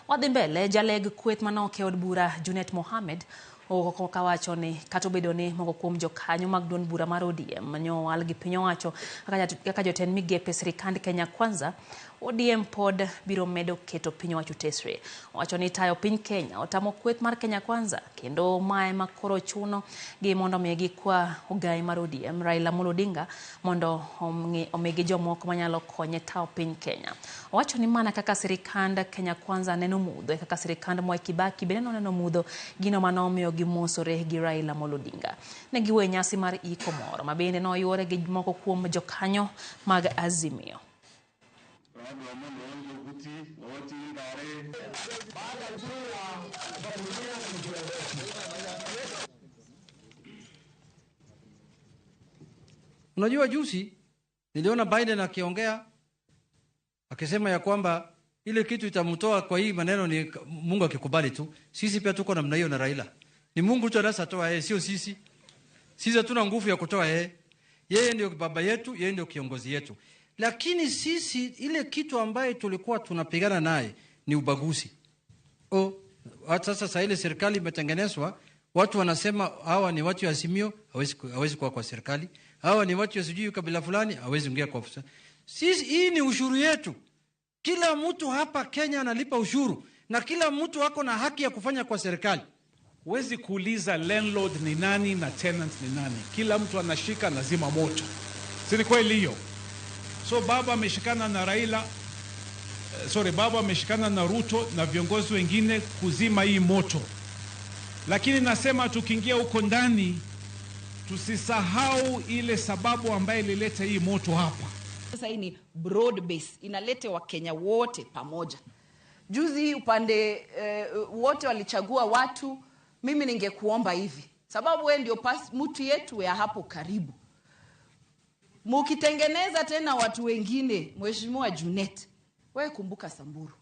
Wadhi mbele, jaleg kweth manoke od bura Junet Mohamed kawacho ni kata obedo ni moko kuom jokanyo mag duond bura mar ODM manyowal gi piny owacho kaka jotend migepe sirikand Kenya Kwanza, ODM pod biro medo keto piny owacho tesre. Owacho ni tayo piny Kenya otamo kweth mar Kenya Kwanza kendo mae makoro chuno gi mondo omigi kwa ogai mar ODM Raila Amolo Odinga mondo omigi jomoko manyalo konye tayo piny Kenya. Owacho ni mana kaka sirikand Kenya Kwanza neno mudho kaka sirikand Mwai Kibaki bende neno mudho gino manomiyo gimosore gi Raila Amolo Odinga. Ne giwe nyasi mar iko moro mabende noyuore gi moko kuom jokanyo mag Azimio. Unajua juzi niliona Biden akiongea akisema ya kwamba ile kitu itamtoa kwa hii maneno ni Mungu akikubali tu. Sisi pia tuko namna hiyo na Raila. Ni Mungu tu anatoa yeye, sio sisi. Sisi hatuna nguvu ya kutoa yeye. Yeye ndio baba yetu, yeye ndio kiongozi yetu. Lakini sisi ile kitu ambaye tulikuwa tunapigana naye ni ubaguzi. Sasa ile serikali imetengenezwa, watu wanasema hawa ni watu wa Azimio, hawezi kuwa kwa serikali. Hawa ni watu wa sijui kabila fulani, hawezi ingia kwa ofisi. Sisi hii ni ushuru yetu. Kila mtu hapa Kenya analipa ushuru na kila mtu wako na haki ya kufanya kwa serikali. Huwezi kuuliza landlord ni nani na tenant ni nani. Kila mtu anashika lazima moto. Si ni kweli hiyo? So baba ameshikana na Raila, baba ameshikana na Ruto na viongozi wengine kuzima hii moto. Lakini nasema tukiingia huko ndani tusisahau ile sababu ambayo ilileta hii moto hapa. Sasa hii ni broad base, inalete Wakenya wote pamoja. Juzi upande wote walichagua watu, mimi ningekuomba hivi. Sababu wewe ndio mtu yetu ya hapo karibu. Mukitengeneza tena watu wengine, Mheshimiwa Junet, wewe kumbuka Samburu.